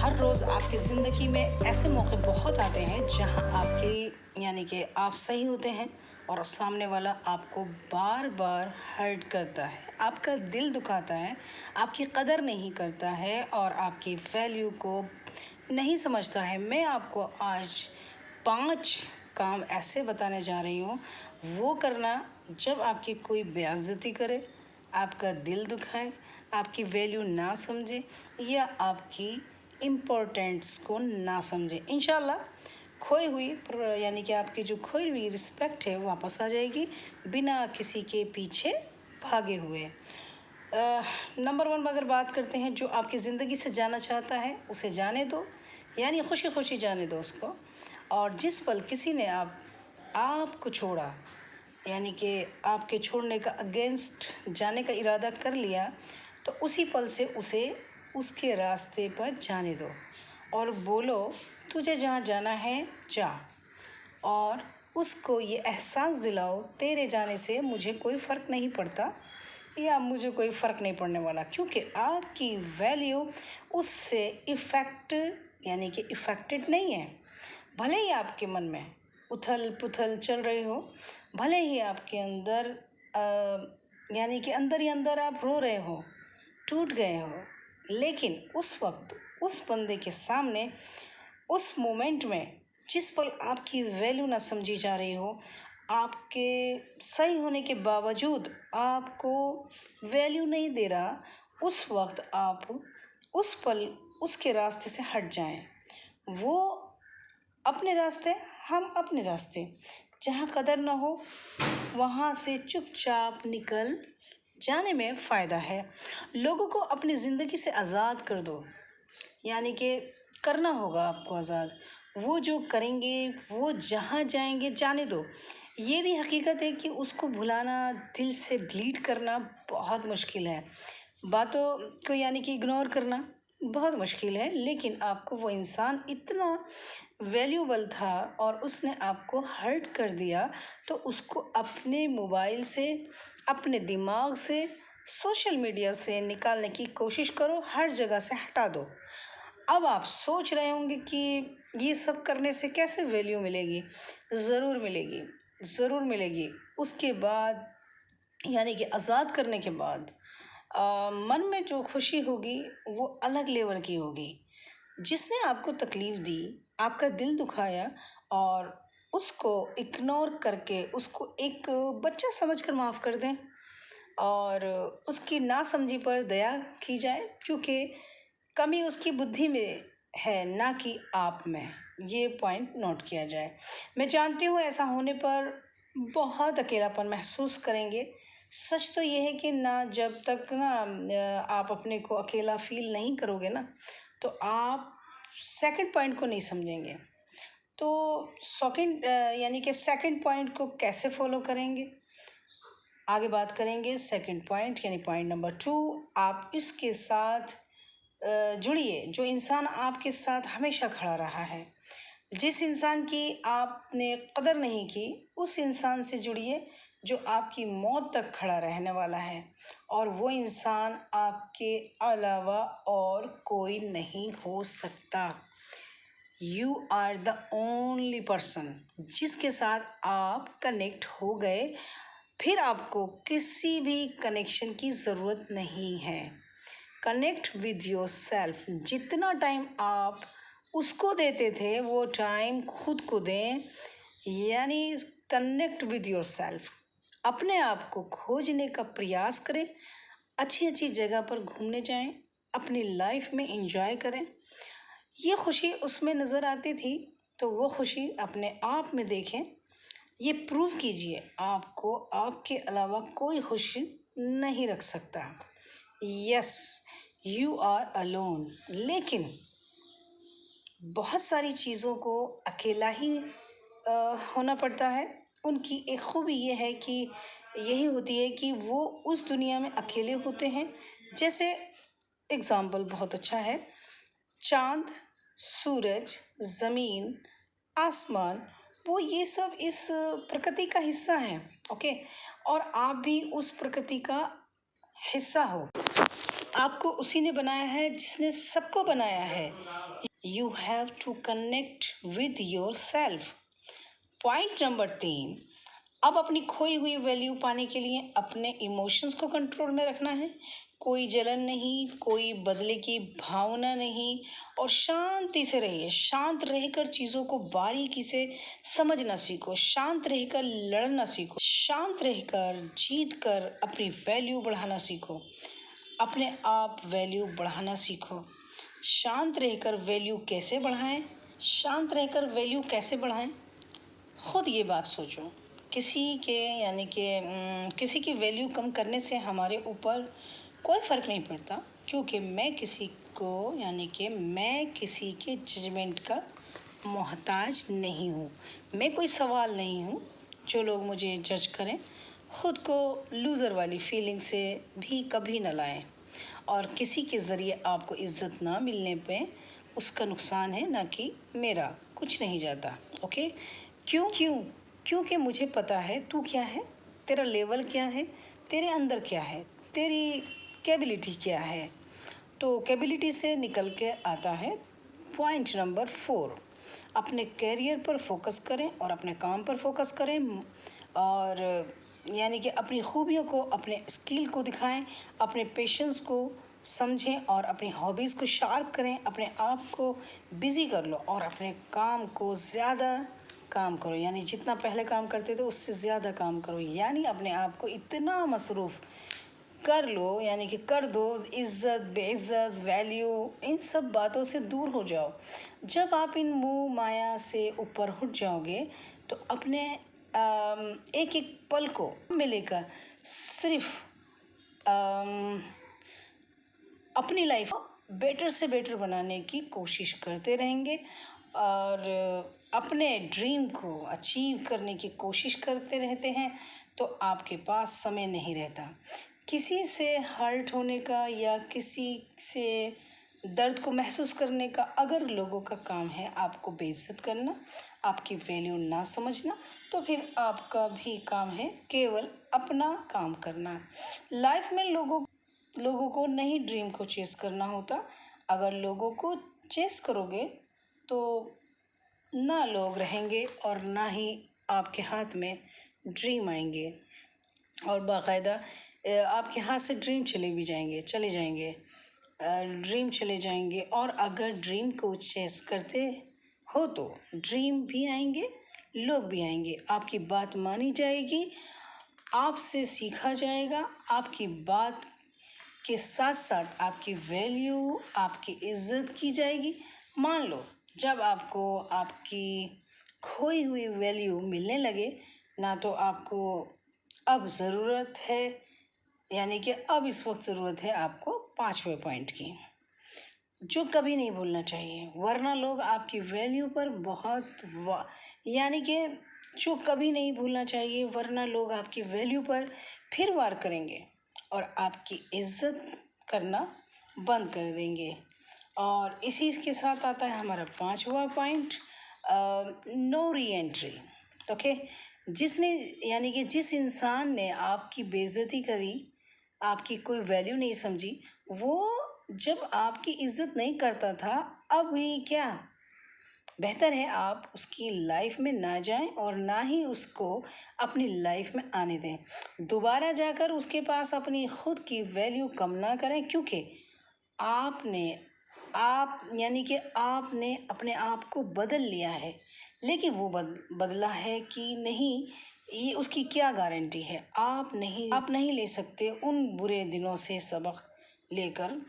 हर रोज़ आपकी ज़िंदगी में ऐसे मौके बहुत आते हैं जहां आपकी यानी कि आप सही होते हैं और सामने वाला आपको बार बार हर्ट करता है, आपका दिल दुखाता है, आपकी कदर नहीं करता है और आपकी वैल्यू को नहीं समझता है। मैं आपको आज 5 काम ऐसे बताने जा रही हूँ, वो करना जब आपकी कोई बेइज्जती करे, आपका दिल दुखाए, आपकी वैल्यू ना समझे या आपकी इम्पोर्टेंस को ना समझे। इंशाल्लाह खोई हुई यानी कि आपकी जो खोई हुई रिस्पेक्ट है वापस आ जाएगी बिना किसी के पीछे भागे हुए। नंबर 1 अगर बात करते हैं, जो आपकी ज़िंदगी से जाना चाहता है उसे जाने दो, यानी खुशी खुशी जाने दो उसको। और जिस पल किसी ने आपको छोड़ा, यानी कि आपके छोड़ने का अगेंस्ट जाने का इरादा कर लिया, तो उसी पल से उसे उसके रास्ते पर जाने दो और बोलो तुझे जहाँ जाना है जा। और उसको ये एहसास दिलाओ तेरे जाने से मुझे कोई फ़र्क नहीं पड़ता या मुझे कोई फ़र्क नहीं पड़ने वाला, क्योंकि आपकी वैल्यू उससे यानी कि इफ़ेक्टेड नहीं है। भले ही आपके मन में उथल पुथल चल रही हो, भले ही आपके अंदर यानी कि अंदर ही अंदर आप रो रहे हो, टूट गए हो, लेकिन उस वक्त उस बंदे के सामने उस मोमेंट में जिस पल आपकी वैल्यू ना समझी जा रही हो, आपके सही होने के बावजूद आपको वैल्यू नहीं दे रहा, उस वक्त आप उस पल उसके रास्ते से हट जाएं। वो अपने रास्ते, हम अपने रास्ते। जहाँ कदर ना हो वहाँ से चुपचाप निकल जाने में फ़ायदा है। लोगों को अपनी ज़िंदगी से आज़ाद कर दो, यानी कि करना होगा आपको आज़ाद। वो जो करेंगे, वो जहाँ जाएंगे जाने दो। ये भी हकीकत है कि उसको भुलाना, दिल से डिलीट करना बहुत मुश्किल है। बातों को यानी कि इग्नोर करना बहुत मुश्किल है, लेकिन आपको वो इंसान इतना वैल्यूबल था और उसने आपको हर्ट कर दिया, तो उसको अपने मोबाइल से, अपने दिमाग से, सोशल मीडिया से निकालने की कोशिश करो, हर जगह से हटा दो। अब आप सोच रहे होंगे कि ये सब करने से कैसे वैल्यू मिलेगी। ज़रूर मिलेगी, ज़रूर मिलेगी। उसके बाद यानी कि आज़ाद करने के बाद मन में जो खुशी होगी वो अलग लेवल की होगी। जिसने आपको तकलीफ़ दी, आपका दिल दुखाया, और उसको इग्नोर करके उसको एक बच्चा समझकर माफ़ कर दें और उसकी नासमझी पर दया की जाए, क्योंकि कमी उसकी बुद्धि में है ना कि आप में। ये पॉइंट नोट किया जाए। मैं जानती हूँ ऐसा होने पर बहुत अकेलापन महसूस करेंगे। सच तो ये है कि ना, जब तक ना आप अपने को अकेला फील नहीं करोगे ना, तो आप सेकंड पॉइंट को नहीं समझेंगे। तो सेकंड यानी कि सेकंड पॉइंट को कैसे फॉलो करेंगे, आगे बात करेंगे। सेकंड पॉइंट यानी पॉइंट नंबर 2, आप इसके साथ जुड़िए जो इंसान आपके साथ हमेशा खड़ा रहा है। जिस इंसान की आपने कदर नहीं की, उस इंसान से जुड़िए जो आपकी मौत तक खड़ा रहने वाला है, और वो इंसान आपके अलावा और कोई नहीं हो सकता। You are the only person जिसके साथ आप कनेक्ट हो गए, फिर आपको किसी भी कनेक्शन की ज़रूरत नहीं है। Connect with your self. जितना टाइम आप उसको देते थे वो टाइम खुद को दें, यानी कनेक्ट विद योर सेल्फ। अपने आप को खोजने का प्रयास करें, अच्छी अच्छी जगह पर घूमने जाएं, अपनी लाइफ में एंजॉय करें। ये खुशी उसमें नज़र आती थी तो वो खुशी अपने आप में देखें। ये प्रूव कीजिए आपको आपके अलावा कोई खुशी नहीं रख सकता। Yes, you are alone. लेकिन बहुत सारी चीज़ों को अकेला ही होना पड़ता है। उनकी एक खूबी ये है कि यही होती है कि वो उस दुनिया में अकेले होते हैं। जैसे एग्ज़ाम्पल बहुत अच्छा है, चाँद, सूरज, ज़मीन, आसमान, वो ये सब इस प्रकृति का हिस्सा हैं। ओके, और आप भी उस प्रकृति का हिस्सा हो। आपको उसी ने बनाया है जिसने सबको बनाया है। You have to connect with yourself. Point number 3, अब अपनी खोई हुई वैल्यू पाने के लिए अपने इमोशंस को कंट्रोल में रखना है। कोई जलन नहीं, कोई बदले की भावना नहीं, और शांति से रहिए। शांत रहकर चीज़ों को बारीकी से समझना सीखो, शांत रहकर लड़ना सीखो, शांत रहकर जीत कर अपनी वैल्यू बढ़ाना सीखो, अपने आप वैल्यू बढ़ाना सीखो। शांत रहकर वैल्यू कैसे बढ़ाएं? शांत रहकर वैल्यू कैसे बढ़ाएं? खुद ये बात सोचो। किसी की वैल्यू कम करने से हमारे ऊपर कोई फ़र्क नहीं पड़ता, क्योंकि मैं किसी के जजमेंट का मोहताज नहीं हूँ। मैं कोई सवाल नहीं हूँ जो लोग मुझे जज करें। खुद को लूज़र वाली फीलिंग से भी कभी न लाएं, और किसी के ज़रिए आपको इज़्ज़त ना मिलने पे उसका नुकसान है, ना कि मेरा। कुछ नहीं जाता। ओके? क्योंकि मुझे पता है तू क्या है, तेरा लेवल क्या है, तेरे अंदर क्या है, तेरी कैबिलिटी क्या है। तो कैबिलिटी से निकल के आता है पॉइंट नंबर 4, अपने करियर पर फोकस करें और अपने काम पर फोकस करें, और अपनी खूबियों को, अपने स्किल को दिखाएं, अपने पेशेंस को समझें और अपनी हॉबीज़ को शार्प करें। अपने आप को बिज़ी कर लो और अपने काम को ज़्यादा काम करो, जितना पहले काम करते थे उससे ज़्यादा काम करो। अपने आप को इतना मसरूफ़ कर लो, कर दो। इज़्ज़त, बेइज़्ज़त, वैल्यू, इन सब बातों से दूर हो जाओ। जब आप इन मोह माया से ऊपर उठ जाओगे तो अपने एक एक पल को में लेकर सिर्फ अपनी लाइफ बेटर से बेटर बनाने की कोशिश करते रहेंगे, और अपने ड्रीम को अचीव करने की कोशिश करते रहते हैं, तो आपके पास समय नहीं रहता किसी से हर्ट होने का या किसी से दर्द को महसूस करने का। अगर लोगों का काम है आपको बेइज्जत करना, आपकी वैल्यू ना समझना, तो फिर आपका भी काम है केवल अपना काम करना। लाइफ में लोगों को नहीं ड्रीम को चेस करना होता। अगर लोगों को चेस करोगे तो ना लोग रहेंगे और ना ही आपके हाथ में ड्रीम आएंगे, और बाकायदा आपके हाथ से ड्रीम चले जाएंगे। और अगर ड्रीम को चेस करते हो तो ड्रीम भी आएंगे, लोग भी आएंगे, आपकी बात मानी जाएगी, आपसे सीखा जाएगा, आपकी बात के साथ साथ आपकी वैल्यू, आपकी इज़्ज़त की जाएगी। मान लो जब आपको आपकी खोई हुई वैल्यू मिलने लगे ना, तो आपको अब ज़रूरत है, अब इस वक्त ज़रूरत है आपको 5वें पॉइंट की, जो कभी नहीं भूलना चाहिए, वरना लोग आपकी वैल्यू पर जो कभी नहीं भूलना चाहिए, वरना लोग आपकी वैल्यू पर फिर वार करेंगे और आपकी इज़्ज़त करना बंद कर देंगे। और इसी के साथ आता है हमारा 5वां point, no re-entry. Okay? जिस इंसान ने आपकी बेइज्जती करी, आपकी कोई वैल्यू नहीं समझी, वो जब आपकी इज़्ज़त नहीं करता था, अब ये क्या, बेहतर है आप उसकी लाइफ में ना जाएं और ना ही उसको अपनी लाइफ में आने दें। दोबारा जाकर उसके पास अपनी खुद की वैल्यू कम ना करें, क्योंकि आपने अपने आप को बदल लिया है, लेकिन वो बदला है कि नहीं, ये उसकी क्या गारंटी है। आप नहीं ले सकते उन बुरे दिनों से सबक लेकर